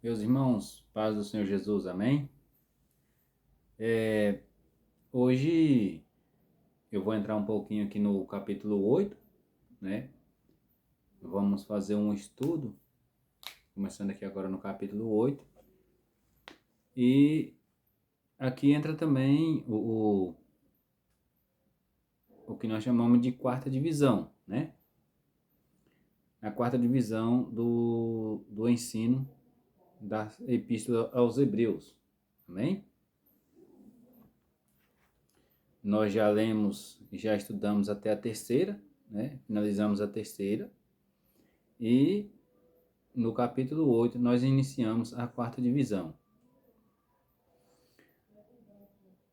Meus irmãos, paz do Senhor Jesus, amém? Hoje eu vou entrar um pouquinho aqui no capítulo 8, né? Vamos fazer um estudo, começando aqui agora no capítulo 8. E aqui entra também o que nós chamamos de quarta divisão, né? A quarta divisão do ensino da Epístola aos Hebreus, amém? Nós já lemos, já estudamos até a terceira, né? Finalizamos a terceira. E no capítulo 8 nós iniciamos a quarta divisão.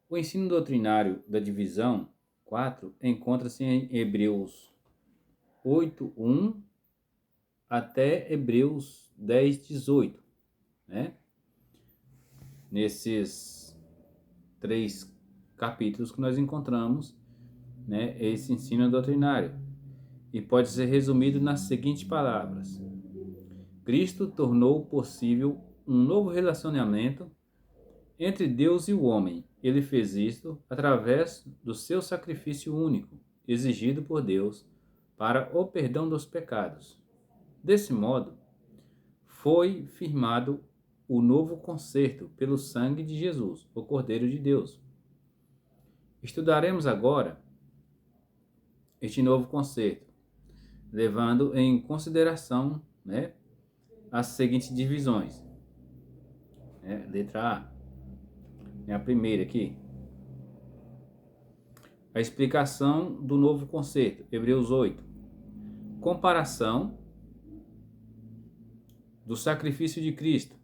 O ensino doutrinário da divisão 4 encontra-se em Hebreus 8:1 até Hebreus 10:18, né? Nesses três capítulos que nós encontramos, né, esse ensino doutrinário. E pode ser resumido nas seguintes palavras: Cristo tornou possível um novo relacionamento entre Deus e o homem. Ele fez isto através do seu sacrifício único, exigido por Deus para o perdão dos pecados. Desse modo, foi firmado o novo concerto pelo sangue de Jesus, o Cordeiro de Deus. Estudaremos agora este novo concerto, levando em consideração, né, as seguintes divisões. Letra A, é a primeira aqui. A explicação do novo concerto, Hebreus 8. Comparação do sacrifício de Cristo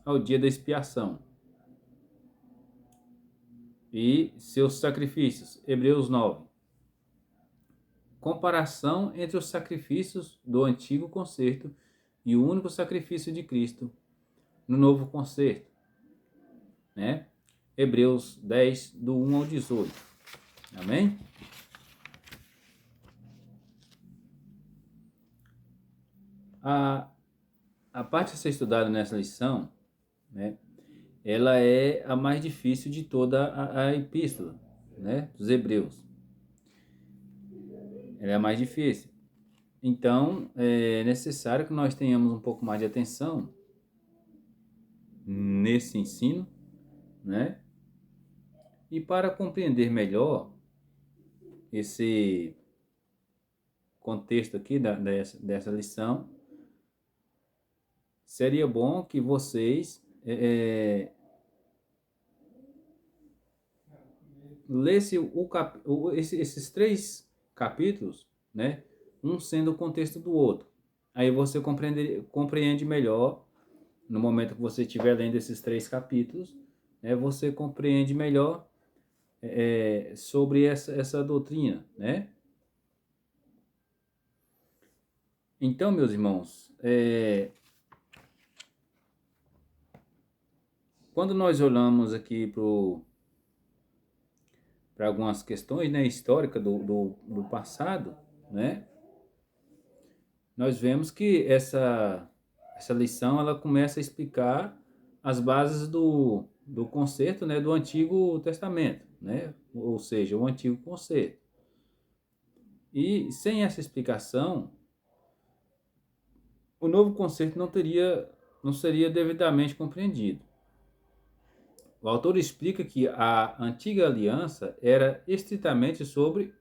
ao dia da expiação e seus sacrifícios, Hebreus 9. Comparação entre os sacrifícios do antigo concerto e o único sacrifício de Cristo no novo concerto, né? Hebreus 10, do 1 ao 18. Amém? A parte a ser estudada nessa lição, né, ela é a mais difícil de toda a epístola, né, dos Hebreus. Ela é a mais difícil. Então, é necessário que nós tenhamos um pouco mais de atenção nesse ensino, né? E para compreender melhor esse contexto aqui dessa lição, seria bom que vocês lessem esses três capítulos, né? Um sendo o contexto do outro. Aí você compreende melhor, no momento que você estiver lendo esses três capítulos, né? Você compreende melhor sobre essa doutrina, né? Então, meus irmãos, quando nós olhamos aqui para algumas questões, né, históricas do passado, né, nós vemos que essa lição ela começa a explicar as bases do conceito, né, do Antigo Testamento, né, ou seja, o Antigo Conceito. E sem essa explicação, o novo conceito não seria devidamente compreendido. O autor explica que a antiga aliança era estritamente sobre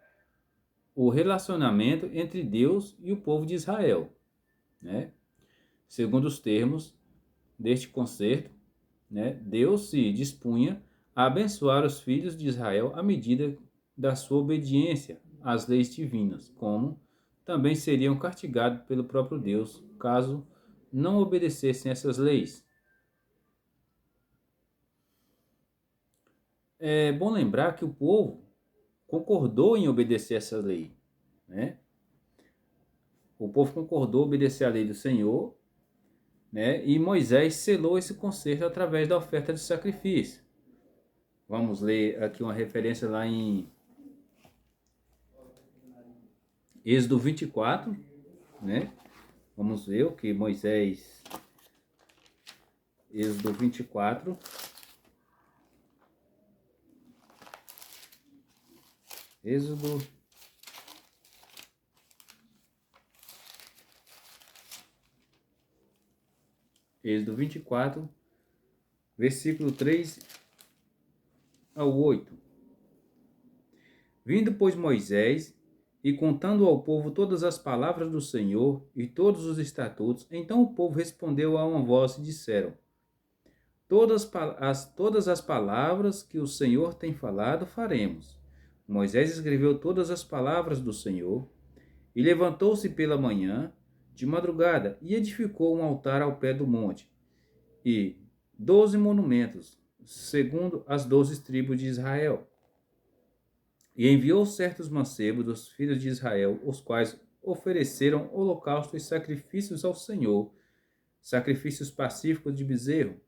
o relacionamento entre Deus e o povo de Israel, né? Segundo os termos deste concerto, né, Deus se dispunha a abençoar os filhos de Israel à medida da sua obediência às leis divinas, como também seriam castigados pelo próprio Deus caso não obedecessem essas leis. É bom lembrar que o povo concordou em obedecer essa lei, né? O povo concordou em obedecer a lei do Senhor, né? E Moisés selou esse concerto através da oferta de sacrifício. Vamos ler aqui uma referência lá em Êxodo 24, né? Vamos ver o que Moisés Êxodo 24. Êxodo 24, versículo 3 ao 8. Vindo, pois, Moisés, e contando ao povo todas as palavras do Senhor e todos os estatutos, então o povo respondeu a uma voz e disseram: todas as palavras que o Senhor tem falado, faremos. Moisés escreveu todas as palavras do Senhor e levantou-se pela manhã, de madrugada, e edificou um altar ao pé do monte, e 12 monumentos, segundo as 12 tribos de Israel. E enviou certos mancebos dos filhos de Israel, os quais ofereceram holocausto e sacrifícios ao Senhor, sacrifícios pacíficos de bezerro.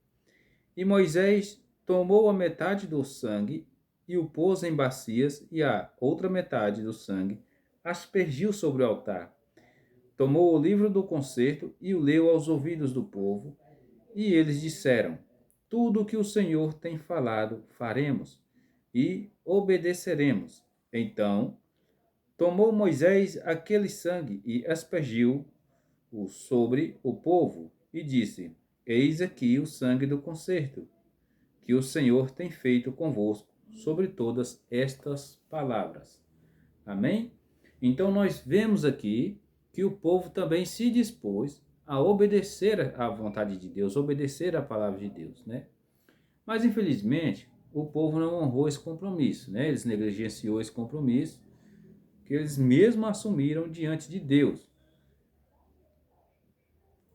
E Moisés tomou a metade do sangue e o pôs em bacias, e a outra metade do sangue aspergiu sobre o altar. Tomou o livro do concerto e o leu aos ouvidos do povo, e eles disseram: tudo o que o Senhor tem falado faremos, e obedeceremos. Então tomou Moisés aquele sangue e aspergiu-o sobre o povo, e disse: eis aqui o sangue do concerto, que o Senhor tem feito convosco sobre todas estas palavras. Amém? Então nós vemos aqui que o povo também se dispôs a obedecer à vontade de Deus, obedecer à palavra de Deus, né? Mas infelizmente o povo não honrou esse compromisso, né? Eles negligenciou esse compromisso que eles mesmos assumiram diante de Deus,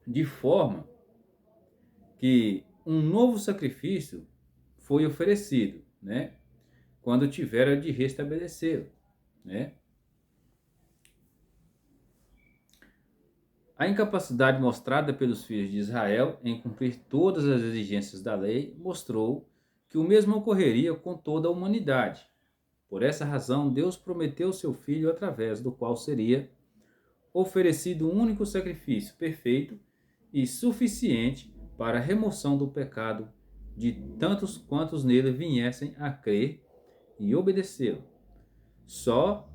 de forma que um novo sacrifício foi oferecido, né? Quando tiveram de restabelecê-lo, né? A incapacidade mostrada pelos filhos de Israel em cumprir todas as exigências da lei mostrou que o mesmo ocorreria com toda a humanidade. Por essa razão, Deus prometeu seu Filho, através do qual seria oferecido um único sacrifício perfeito e suficiente para a remoção do pecado de tantos quantos nele viessem a crer e obedecê-lo. Só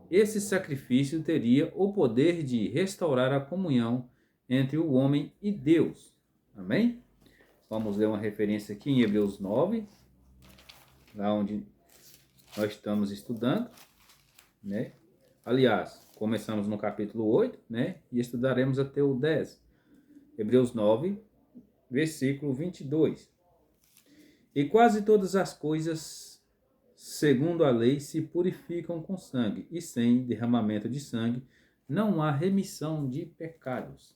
esse sacrifício teria o poder de restaurar a comunhão entre o homem e Deus. Amém? Vamos ler uma referência aqui em Hebreus 9, lá onde nós estamos estudando, né? Aliás, começamos no capítulo 8, né? E estudaremos até o 10. Hebreus 9, versículo 22. E quase todas as coisas, segundo a lei, se purificam com sangue, e sem derramamento de sangue não há remissão de pecados.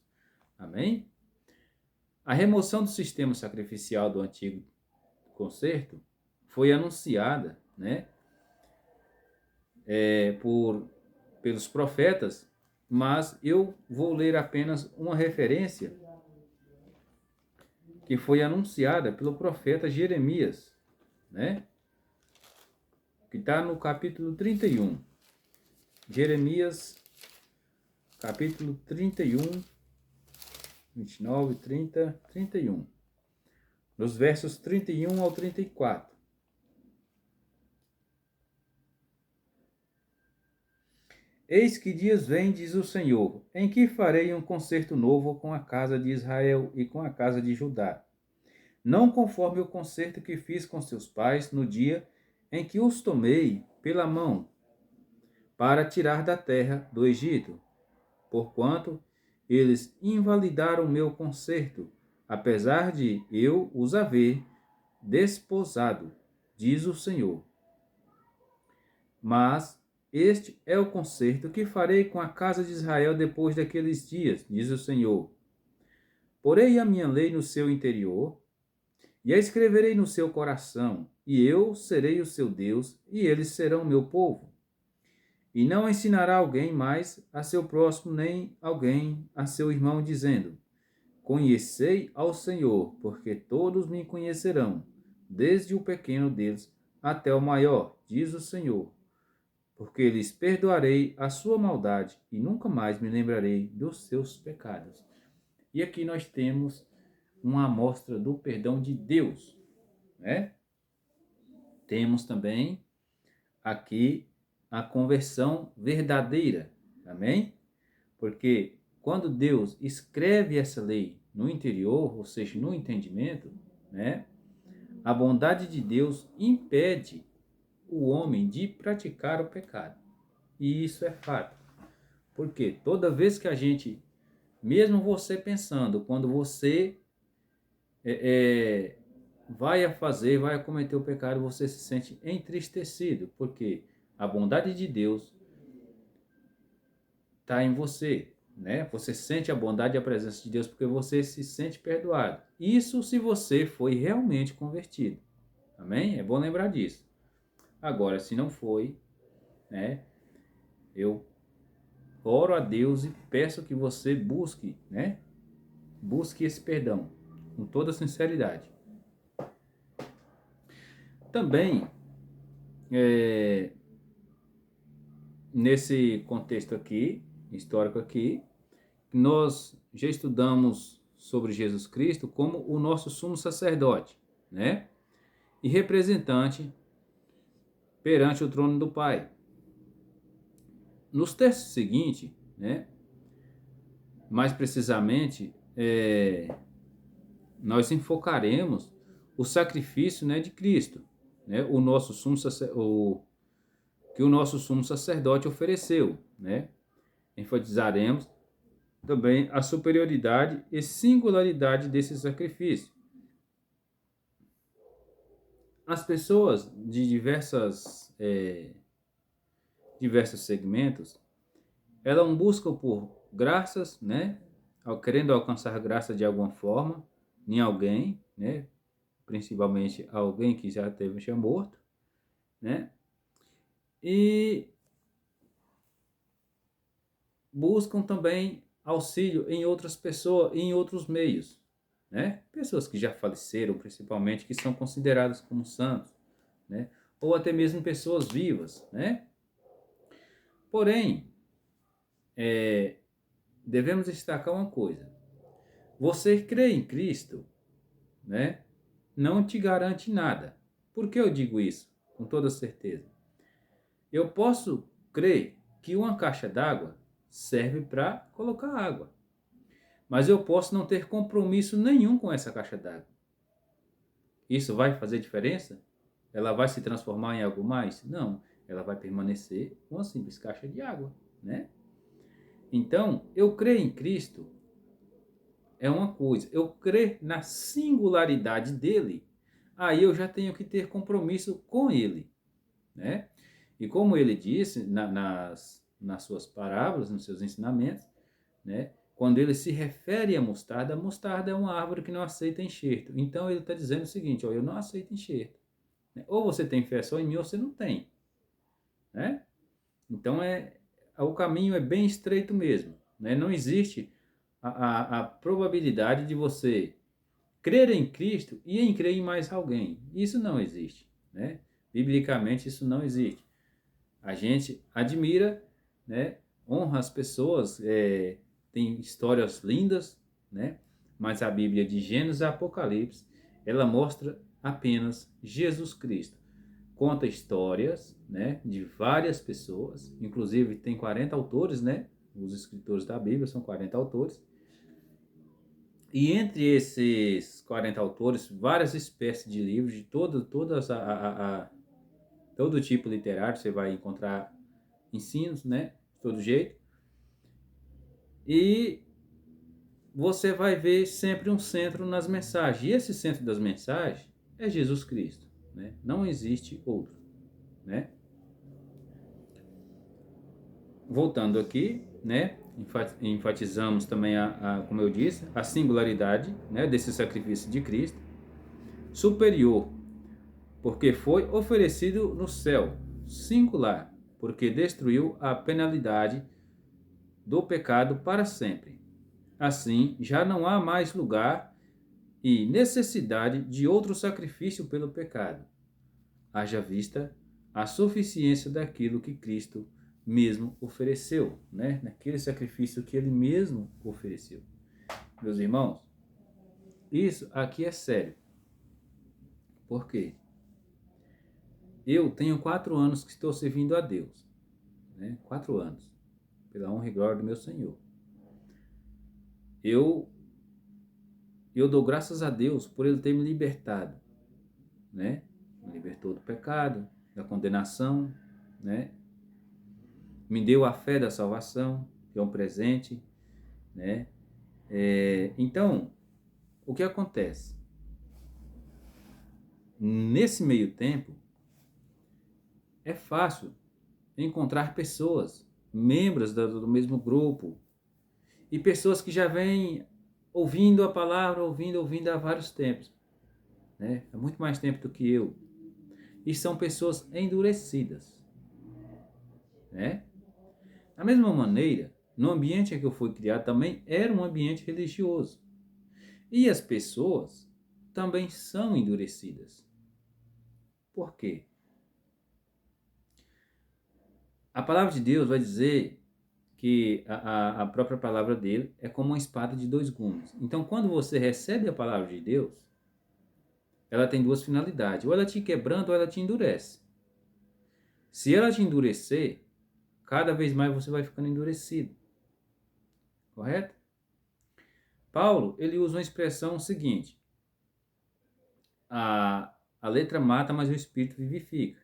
Amém? A remoção do sistema sacrificial do antigo concerto foi anunciada, né, pelos profetas, mas eu vou ler apenas uma referência que foi anunciada pelo profeta Jeremias, né? Que está no capítulo 31. Jeremias, capítulo 31, 29, 30, 31. Nos versos 31 ao 34. Eis que dias vêm, diz o Senhor, em que farei um concerto novo com a casa de Israel e com a casa de Judá. Não conforme o concerto que fiz com seus pais no dia em que os tomei pela mão para tirar da terra do Egito, porquanto eles invalidaram meu concerto, apesar de eu os haver desposado, diz o Senhor. Mas este é o concerto que farei com a casa de Israel depois daqueles dias, diz o Senhor. Porei a minha lei no seu interior, e a escreverei no seu coração, e eu serei o seu Deus, e eles serão meu povo. E não ensinará alguém mais a seu próximo, nem alguém a seu irmão, dizendo: conhecei ao Senhor, porque todos me conhecerão, desde o pequeno deles até o maior, diz o Senhor. Porque lhes perdoarei a sua maldade e nunca mais me lembrarei dos seus pecados. E aqui nós temos uma amostra do perdão de Deus, né? Temos também aqui a conversão verdadeira, amém? Porque quando Deus escreve essa lei no interior, ou seja, no entendimento, né? A bondade de Deus impede o homem de praticar o pecado. E isso é fato. Porque toda vez que a gente, mesmo você pensando, quando você vai vai a cometer o pecado, você se sente entristecido, porque a bondade de Deus está em você, né? Você sente a bondade e a presença de Deus porque você se sente perdoado. Isso se você foi realmente convertido. Amém? É bom lembrar disso. Agora, se não foi, né? Eu oro a Deus e peço que você busque, né? Busque esse perdão com toda sinceridade. Também, nesse contexto aqui, histórico aqui, nós já estudamos sobre Jesus Cristo como o nosso sumo sacerdote, né? E representante perante o trono do Pai. Nos textos seguintes, né? Mais precisamente, nós enfocaremos o sacrifício, né, de Cristo, né? O nosso que o nosso sumo sacerdote ofereceu, né? Enfatizaremos também a superioridade e singularidade desse sacrifício. As pessoas de diversos segmentos, elas buscam por graças, né? Querendo alcançar graça de alguma forma em alguém, né? Principalmente alguém que já morto, né? E buscam também auxílio em outras pessoas, em outros meios, né? Pessoas que já faleceram, principalmente, que são consideradas como santos, né? Ou até mesmo pessoas vivas, né? Porém, devemos destacar uma coisa. Você crer em Cristo, né? Não te garante nada. Por que eu digo isso? Com toda certeza. Eu posso crer que uma caixa d'água serve para colocar água. Mas eu posso não ter compromisso nenhum com essa caixa d'água. Isso vai fazer diferença? Ela vai se transformar em algo mais? Não, ela vai permanecer uma simples caixa de água, né? Então, eu crer em Cristo é uma coisa, eu crer na singularidade dele, aí eu já tenho que ter compromisso com ele, né? E como ele disse nas suas parábolas, nos seus ensinamentos, né? Quando ele se refere à mostarda, a mostarda é uma árvore que não aceita enxerto. Então ele está dizendo o seguinte, ó, eu não aceito enxerto. Ou você tem fé só em mim ou você não tem, né? Então o caminho é bem estreito mesmo, né? Não existe a probabilidade de você crer em Cristo e em crer em mais alguém. Isso não existe, né? Biblicamente isso não existe. A gente admira, né? Honra as pessoas, tem histórias lindas, né? Mas a Bíblia de Gênesis a Apocalipse, ela mostra apenas Jesus Cristo. Conta histórias, né, de várias pessoas, inclusive tem 40 autores, né? Os escritores da Bíblia são 40 autores. E entre esses 40 autores, várias espécies de livros, de todo tipo literário, você vai encontrar ensinos, né? De todo jeito. E você vai ver sempre um centro nas mensagens. E esse centro das mensagens é Jesus Cristo, né? Não existe outro, né? Voltando aqui, né? Enfatizamos também como eu disse, a singularidade, né, desse sacrifício de Cristo, superior, porque foi oferecido no céu, singular, porque destruiu a penalidade do pecado para sempre. Assim, já não há mais lugar e necessidade de outro sacrifício pelo pecado, haja vista a suficiência daquilo que Cristo mesmo ofereceu, naquele sacrifício que ele mesmo ofereceu. Meus irmãos, isso aqui é sério. Por quê? Eu tenho 4 anos que estou servindo a Deus, né? 4 anos, pela honra e glória do meu Senhor. Eu dou graças a Deus por Ele ter me libertado, né? Me libertou do pecado, da condenação, né? Me deu a fé da salvação, que é um presente, né? Então, o que acontece? Nesse meio tempo, é fácil encontrar pessoas, membros do mesmo grupo, e pessoas que já vêm ouvindo a palavra, ouvindo há vários tempos, né? Há muito mais tempo do que eu. E são pessoas endurecidas, né? Da mesma maneira, no ambiente em que eu fui criado também era um ambiente religioso. E as pessoas também são endurecidas. Por quê? A palavra de Deus vai dizer que a própria palavra dele é como uma espada de 2 gumes. Então, quando você recebe a palavra de Deus, ela tem 2 finalidades. Ou ela te quebranta ou ela te endurece. Se ela te endurecer, cada vez mais você vai ficando endurecido. Correto? Paulo, ele usa uma expressão seguinte: a letra mata, mas o espírito vivifica.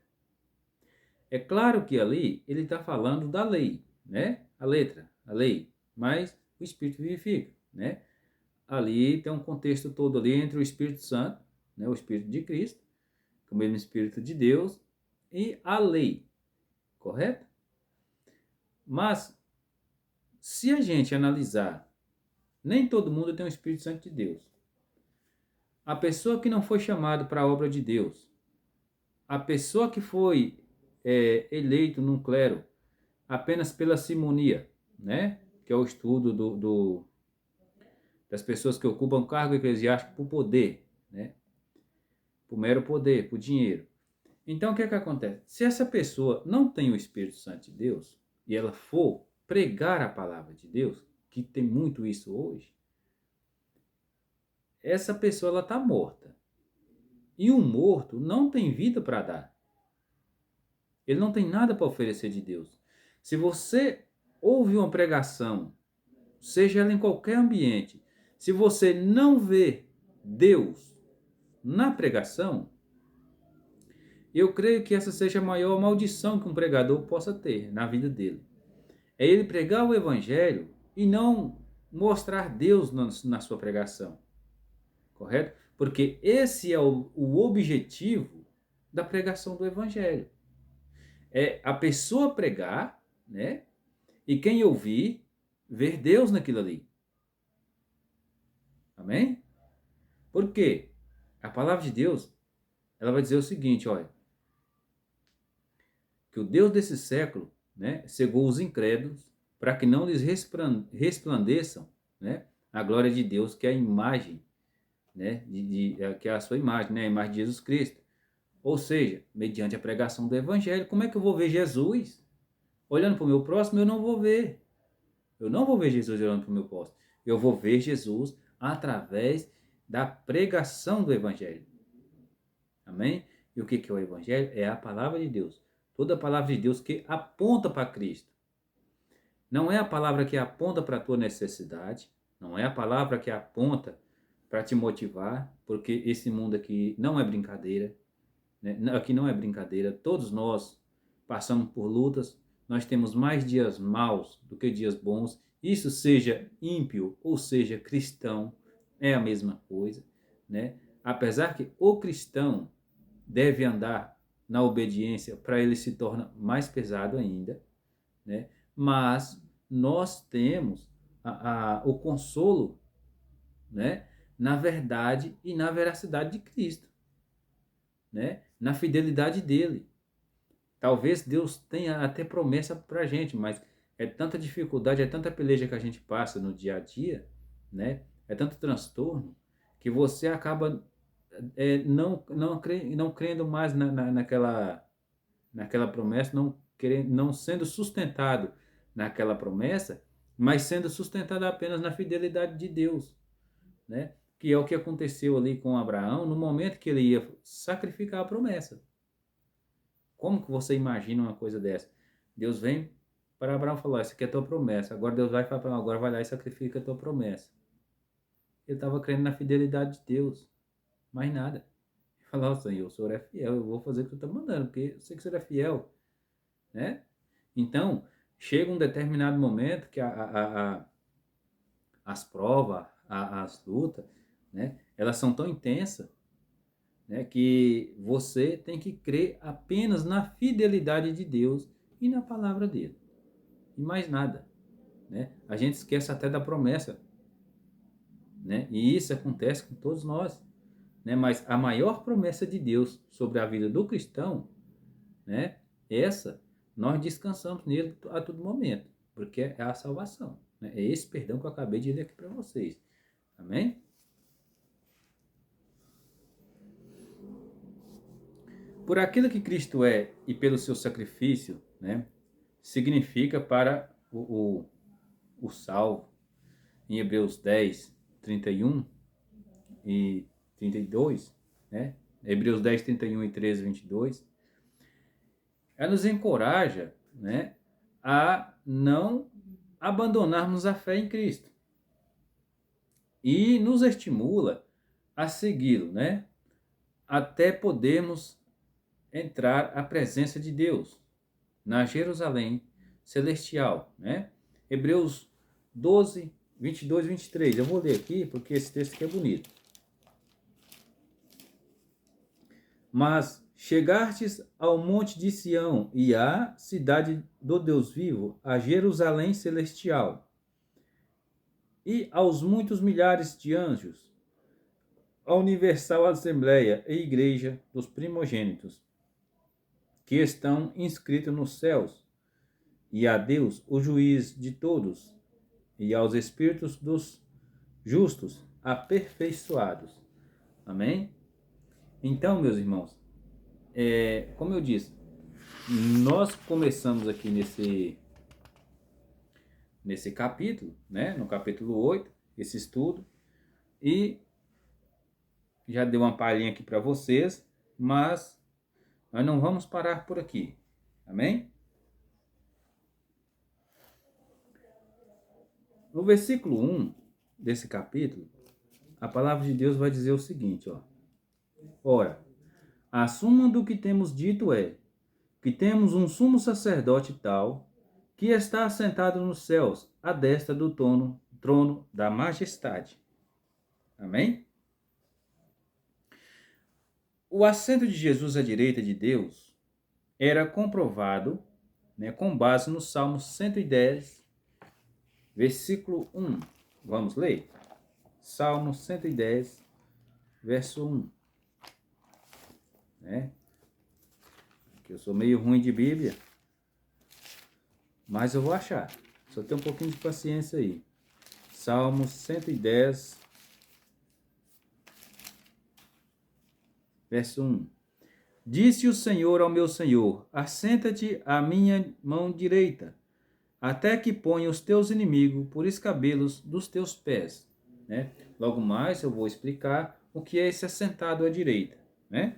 É claro que ali ele está falando da lei, né? A letra, a lei, mas o espírito vivifica, né? Ali tem um contexto todo ali entre o Espírito Santo, né? O Espírito de Cristo, o mesmo Espírito de Deus, e a lei, correto? Mas, se a gente analisar, nem todo mundo tem o Espírito Santo de Deus. A pessoa que não foi chamada para a obra de Deus, a pessoa que foi eleito num clero apenas pela simonia, né? Que é o estudo das pessoas que ocupam cargo eclesiástico por poder, né? Por mero poder, por dinheiro. Então, o que é que acontece? Se essa pessoa não tem o Espírito Santo de Deus e ela for pregar a palavra de Deus, que tem muito isso hoje, essa pessoa ela está morta. E um morto não tem vida para dar. Ele não tem nada para oferecer de Deus. Se você ouve uma pregação, seja ela em qualquer ambiente, se você não vê Deus na pregação, eu creio que essa seja a maior maldição que um pregador possa ter na vida dele. É ele pregar o evangelho e não mostrar Deus na sua pregação. Correto? Porque esse é o objetivo da pregação do evangelho. É a pessoa pregar, né? E quem ouvir, ver Deus naquilo ali. Amém? Por quê? A palavra de Deus, ela vai dizer o seguinte, olha, que o Deus desse século, né, cegou os incrédulos para que não lhes resplandeçam, né, a glória de Deus, que é a imagem, né, que é a sua imagem, né, a imagem de Jesus Cristo. Ou seja, mediante a pregação do evangelho, como é que eu vou ver Jesus? Olhando para o meu próximo, eu não vou ver. Eu não vou ver Jesus olhando para o meu próximo. Eu vou ver Jesus através da pregação do evangelho. Amém? E o que é o evangelho? É a palavra de Deus. Toda a palavra de Deus que aponta para Cristo. Não é a palavra que aponta para a tua necessidade. Não é a palavra que aponta para te motivar. Porque esse mundo aqui não é brincadeira. Né? Aqui não é brincadeira. Todos nós passamos por lutas. Nós temos mais dias maus do que dias bons. Isso seja ímpio ou seja cristão. É a mesma coisa. Né? Apesar que o cristão deve andar na obediência, para ele se torna mais pesado ainda, né? Mas nós temos o consolo, né? Na verdade e na veracidade de Cristo, né? Na fidelidade dele. Talvez Deus tenha até promessa para a gente, mas é tanta dificuldade, é tanta peleja que a gente passa no dia a dia, né? É tanto transtorno, que você acaba não crendo mais naquela promessa, não sendo sustentado naquela promessa, mas sendo sustentado apenas na fidelidade de Deus, né? que é o que aconteceu ali com Abraão no momento que ele ia sacrificar a promessa. Como que você imagina uma coisa dessa? Deus vem para Abraão e falou: essa aqui é a tua promessa. Agora Deus vai falar para Abraão: agora vai lá e sacrifica a tua promessa. Ele estava crendo na fidelidade de Deus, mais nada. Ele falou: Senhor, o Senhor é fiel, eu vou fazer o que tu está mandando, porque eu sei que o Senhor é fiel, né? Então, chega um determinado momento que as provas, as lutas, né, elas são tão intensas, né, que você tem que crer apenas na fidelidade de Deus e na palavra dele. E mais nada. Né? A gente esquece até da promessa. Né? E isso acontece com todos nós. Né? Mas a maior promessa de Deus sobre a vida do cristão, né, essa, nós descansamos nele a todo momento. Porque é a salvação. Né? É esse perdão que eu acabei de ler aqui para vocês. Amém? Por aquilo que Cristo é e pelo seu sacrifício, né, significa para o salvo, em Hebreus 10, 31 e 32, né, Hebreus 10, 31 e 13, 22, ela nos encoraja, né, a não abandonarmos a fé em Cristo e nos estimula a segui-lo, né, até podermos entrar à presença de Deus na Jerusalém celestial, né? Hebreus 12, 22 e 23. Eu vou ler aqui porque esse texto aqui é bonito. Mas chegastes ao monte de Sião e à cidade do Deus vivo, a Jerusalém celestial, e aos muitos milhares de anjos, a universal assembleia e igreja dos primogênitos, que estão inscritos nos céus, e a Deus, o juiz de todos, e aos espíritos dos justos aperfeiçoados. Amém? Então, meus irmãos, como eu disse, nós começamos aqui nesse capítulo, né? No capítulo 8, esse estudo, e já dei uma palhinha aqui para vocês, mas nós não vamos parar por aqui. Amém? No versículo 1 desse capítulo, a palavra de Deus vai dizer o seguinte, ó. Ora, a suma do que temos dito é que temos um sumo sacerdote tal, que está assentado nos céus, à destra do trono da majestade. Amém? O assento de Jesus à direita de Deus era comprovado, né, com base no Salmo 110, versículo 1. Vamos ler? Salmo 110, verso 1. Né? Eu sou meio ruim de Bíblia, mas eu vou achar. Só tem um pouquinho de paciência aí. Salmo 110, verso 1. Disse o Senhor ao meu Senhor: assenta-te à minha mão direita, até que ponha os teus inimigos por escabelos dos teus pés. Né? Logo mais eu vou explicar o que é esse assentado à direita. Né?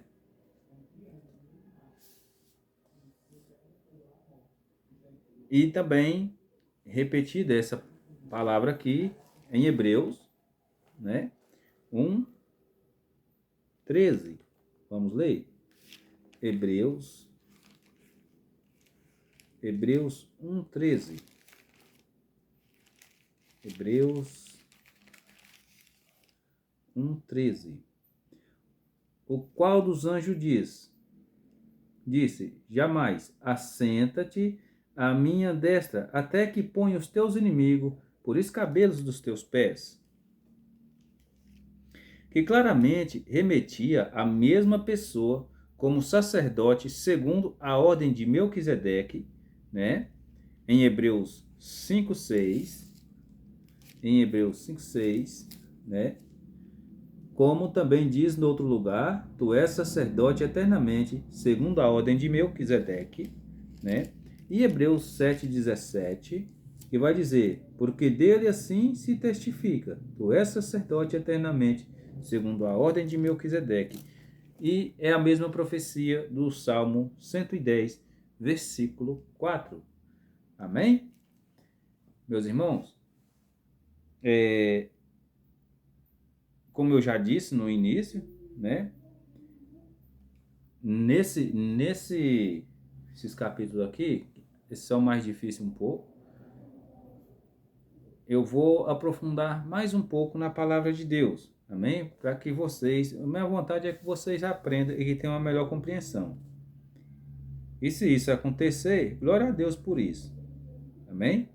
E também repetida essa palavra aqui em Hebreus, né? 1, 13. Vamos ler? Hebreus 1, 13. Hebreus 1, 13. O qual dos anjos disse, jamais, assenta-te à minha destra, até que ponha os teus inimigos por escabelos dos teus pés. Que claramente remetia à mesma pessoa como sacerdote segundo a ordem de Melquisedeque, né? Em Hebreus 5:6, né? Como também diz no outro lugar, tu és sacerdote eternamente, segundo a ordem de Melquisedeque, né? E Hebreus 7:17, que vai dizer, porque dele assim se testifica, tu és sacerdote eternamente, segundo a ordem de Melquisedeque. E é a mesma profecia do Salmo 110, versículo 4. Amém? Meus irmãos, como eu já disse no início, né? Esses capítulos aqui, esses são mais difíceis um pouco, eu vou aprofundar mais um pouco na palavra de Deus, amém? Para que vocês, a minha vontade é que vocês aprendam e que tenham uma melhor compreensão. E se isso acontecer, glória a Deus por isso, amém?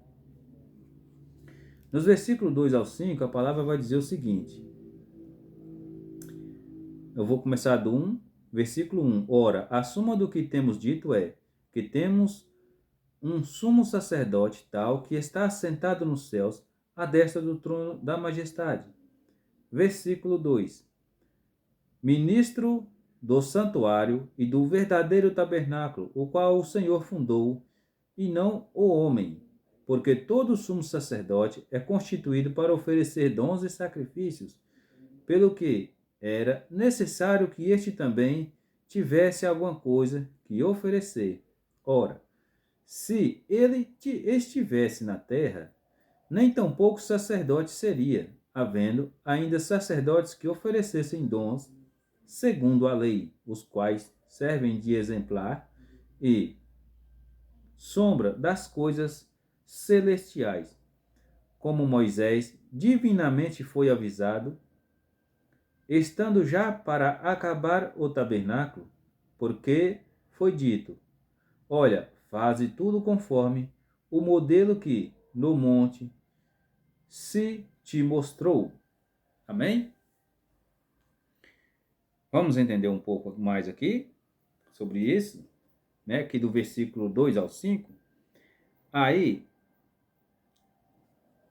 Nos versículos 2 ao 5, a palavra vai dizer o seguinte, eu vou começar do 1, versículo 1. Ora, a suma do que temos dito é que temos um sumo sacerdote tal que está assentado nos céus, à destra do trono da majestade. Versículo 2. Ministro do santuário e do verdadeiro tabernáculo, o qual o Senhor fundou, e não o homem, porque todo sumo sacerdote é constituído para oferecer dons e sacrifícios, pelo que era necessário que este também tivesse alguma coisa que oferecer. Ora, se ele estivesse na terra, nem tampouco sacerdote seria, havendo ainda sacerdotes que oferecessem dons segundo a lei, os quais servem de exemplar e sombra das coisas celestiais, como Moisés divinamente foi avisado, estando já para acabar o tabernáculo, porque foi dito: olha, faze tudo conforme o modelo que no monte se te mostrou. Amém? Vamos entender um pouco mais aqui sobre isso, né? Aqui do versículo 2 ao 5. Aí,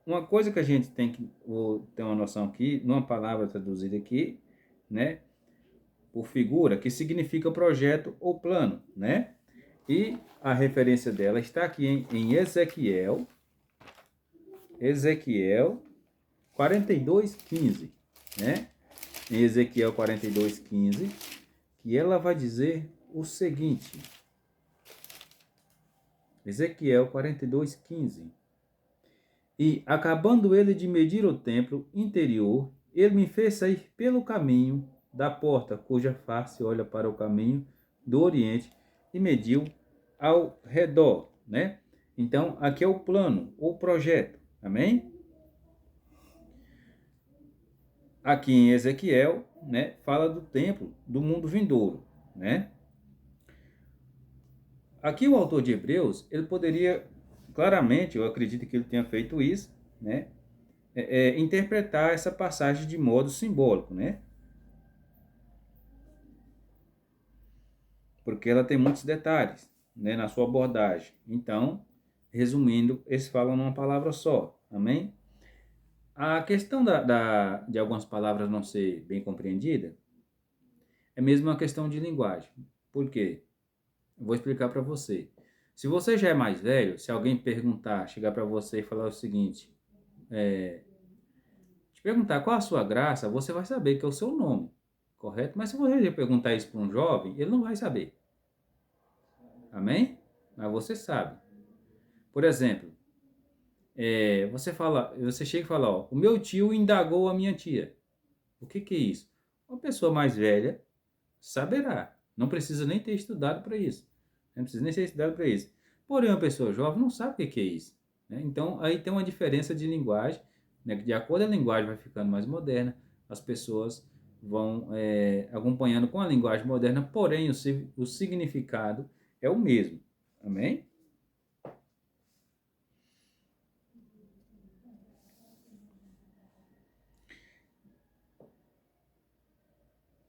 uma coisa que a gente tem que ter uma noção aqui, numa palavra traduzida aqui, né? Por figura, que significa projeto ou plano, né? E a referência dela está aqui em Ezequiel 42:15, né? Em Ezequiel 42:15, que ela vai dizer o seguinte. Ezequiel 42:15. E, acabando ele de medir o templo interior, ele me fez sair pelo caminho da porta, cuja face olha para o caminho do oriente, e mediu ao redor, né? Então, aqui é o plano, o projeto, amém? Aqui em Ezequiel, né, fala do templo, do mundo vindouro, né? Aqui o autor de Hebreus, ele poderia, claramente, eu acredito que ele tenha feito isso, né? Interpretar essa passagem de modo simbólico, né? Porque ela tem muitos detalhes, né, na sua abordagem. Então, resumindo, eles falam numa palavra só, amém? A questão de algumas palavras não ser bem compreendida é mesmo uma questão de linguagem. Por quê? Eu vou explicar para você. Se você já é mais velho, se alguém perguntar, chegar para você e falar o seguinte, te perguntar qual a sua graça, você vai saber que é o seu nome, correto? Mas se você perguntar isso para um jovem, ele não vai saber. Amém? Mas você sabe. Por exemplo, você chega e fala, ó, o meu tio indagou a minha tia. O que é isso? Uma pessoa mais velha saberá. Não precisa nem ter estudado para isso. Não precisa nem ser estudado para isso. Porém, uma pessoa jovem não sabe o que é isso, né? Então, aí tem uma diferença de linguagem, né? De acordo com a linguagem vai ficando mais moderna, as pessoas vão acompanhando com a linguagem moderna, porém o significado é o mesmo. Amém?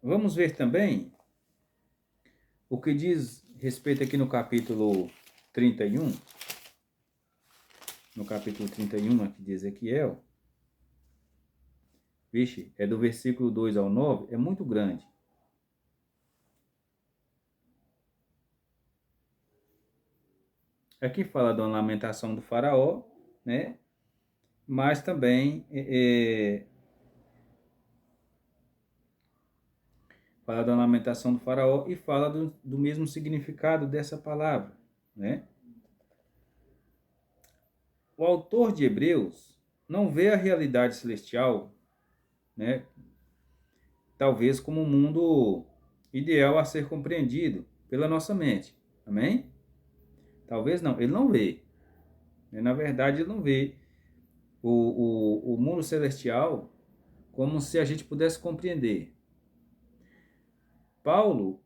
Vamos ver também o que diz respeito aqui no capítulo 31. No capítulo 31 aqui de Ezequiel. Vixe, é do versículo 2 ao 9, é muito grande. Aqui fala da lamentação do faraó, né? Mas também fala da lamentação do faraó e fala do mesmo significado dessa palavra, né? O autor de Hebreus não vê a realidade celestial, né, talvez como um mundo ideal a ser compreendido pela nossa mente. Amém? Talvez não, ele não vê. Na verdade, ele não vê o mundo celestial como se a gente pudesse compreender. Paulo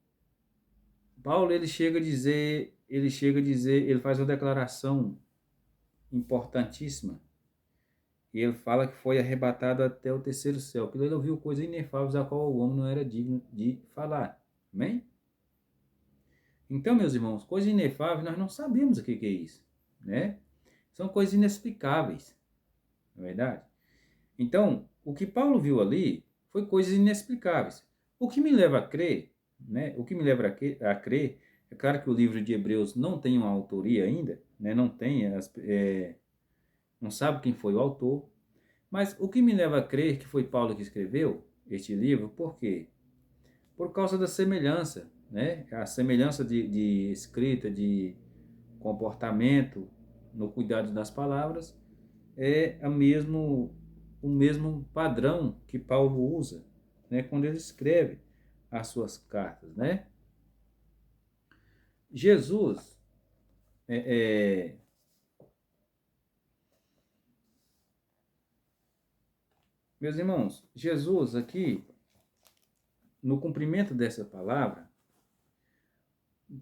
ele chega a dizer, ele faz uma declaração importantíssima. E ele fala que foi arrebatado até o terceiro céu. Porque ele ouviu coisas inefáveis a qual o homem não era digno de falar. Amém? Então, meus irmãos, coisas inefáveis, nós não sabemos o que é isso, né? São coisas inexplicáveis, não é verdade? Então, o que Paulo viu ali foi coisas inexplicáveis. O que me leva a crer, né? O que me leva a crer, é claro que o livro de Hebreus não tem uma autoria ainda, né? Não tem, não sabe quem foi o autor, mas o que me leva a crer que foi Paulo que escreveu este livro, por quê? Por causa da semelhança, né? A semelhança de escrita, de comportamento, no cuidado das palavras, é o mesmo padrão que Paulo usa, né? Quando ele escreve as suas cartas, né? Jesus, meus irmãos, Jesus aqui, no cumprimento dessa palavra,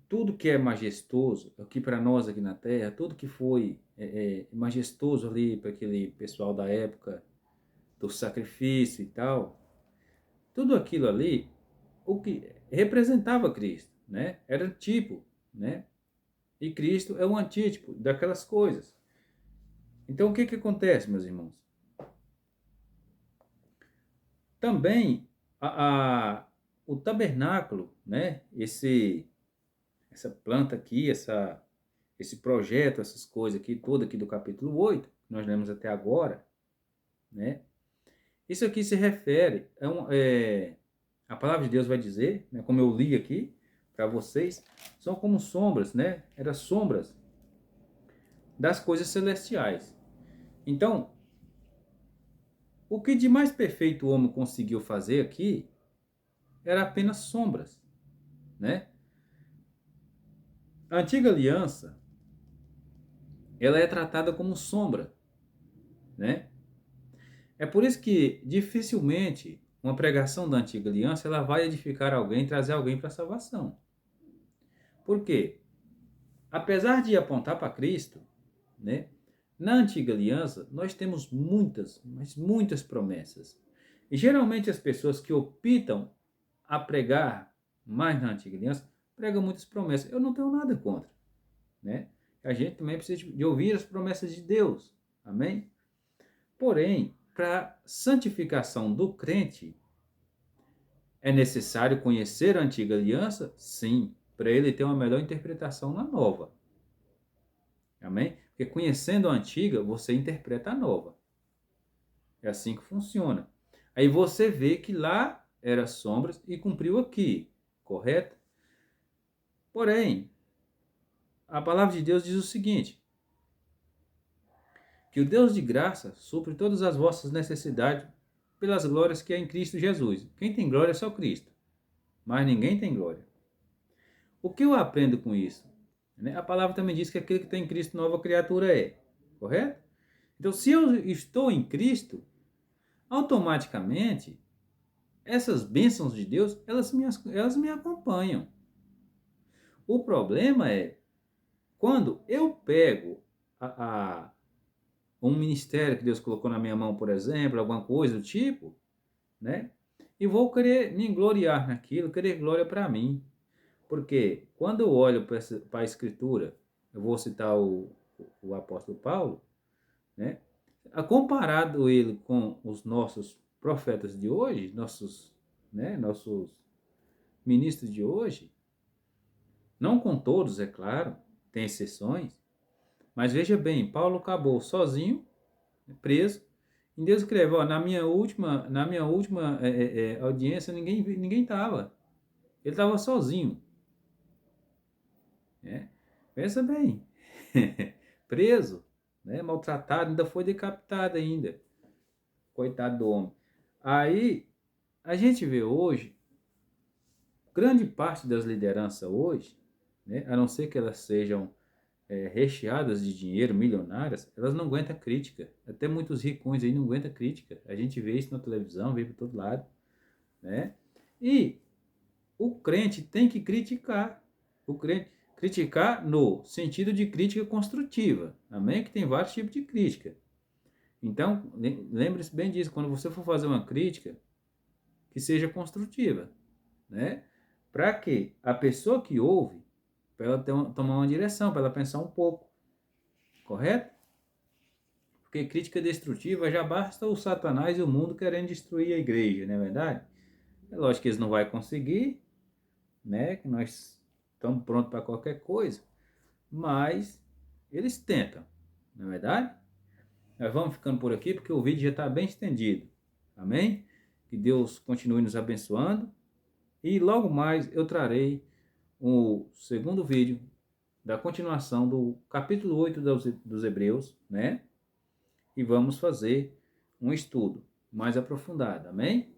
tudo que é majestoso, aqui para nós aqui na Terra, tudo que foi majestoso ali para aquele pessoal da época do sacrifício e tal, tudo aquilo ali, o que representava Cristo, né? Era tipo, né? E Cristo é um antítipo daquelas coisas. Então o que acontece, meus irmãos? Também o tabernáculo, né? Essa planta aqui, esse projeto, essas coisas aqui, tudo aqui do capítulo 8, que nós lemos até agora, né? Isso aqui se refere a palavra de Deus vai dizer, né, como eu li aqui para vocês, são como sombras, né? Eram sombras das coisas celestiais. Então, o que de mais perfeito o homem conseguiu fazer aqui era apenas sombras, né? A antiga aliança, ela é tratada como sombra, né? É por isso que dificilmente uma pregação da antiga aliança ela vai edificar alguém, trazer alguém para a salvação. Por quê? Apesar de apontar para Cristo, né? Na antiga aliança nós temos muitas, mas muitas promessas. E geralmente as pessoas que optam a pregar mais na antiga aliança pregam muitas promessas. Eu não tenho nada contra, né? A gente também precisa de ouvir as promessas de Deus. Amém? Porém, para santificação do crente, é necessário conhecer a antiga aliança? Sim, para ele ter uma melhor interpretação na nova. Amém? Porque conhecendo a antiga, você interpreta a nova. É assim que funciona. Aí você vê que lá era sombras e cumpriu aqui, correto? Porém, a palavra de Deus diz o seguinte: que o Deus de graça supre todas as vossas necessidades pelas glórias que há em Cristo Jesus. Quem tem glória é só Cristo, mas ninguém tem glória. O que eu aprendo com isso? A palavra também diz que aquele que tem em Cristo nova criatura é, correto? Então, se eu estou em Cristo, automaticamente, essas bênçãos de Deus, elas me acompanham. O problema é quando eu pego um ministério que Deus colocou na minha mão, por exemplo, alguma coisa do tipo, né? E vou querer me gloriar naquilo, querer glória para mim. Porque quando eu olho para a Escritura, eu vou citar o apóstolo Paulo, né? Comparado ele com os nossos profetas de hoje, nossos ministros de hoje, não com todos, é claro, tem exceções, mas veja bem, Paulo acabou sozinho, preso, e Deus escreveu, na minha última audiência ninguém estava. Ele estava sozinho, né? Pensa bem, preso, né? Maltratado, ainda foi decapitado ainda, coitado do homem. Aí a gente vê hoje, grande parte das lideranças hoje, né? A não ser que elas sejam recheadas de dinheiro, milionárias, elas não aguentam crítica. Até muitos ricões aí não aguentam crítica. A gente vê isso na televisão, vê por todo lado, né? E o crente tem que criticar. O crente criticar no sentido de crítica construtiva. Amém? Que tem vários tipos de crítica. Então, lembre-se bem disso. Quando você for fazer uma crítica, que seja construtiva, né? Para que a pessoa que ouve, para ela tomar uma direção, para ela pensar um pouco, correto? Porque crítica destrutiva já basta o Satanás e o mundo querendo destruir a igreja, não é verdade? É lógico que eles não vão conseguir, né? Que nós estamos prontos para qualquer coisa, mas eles tentam, não é verdade? Nós vamos ficando por aqui porque o vídeo já está bem estendido. Amém? Que Deus continue nos abençoando. E logo mais eu trarei o segundo vídeo da continuação do capítulo 8 dos Hebreus, né? E vamos fazer um estudo mais aprofundado. Amém?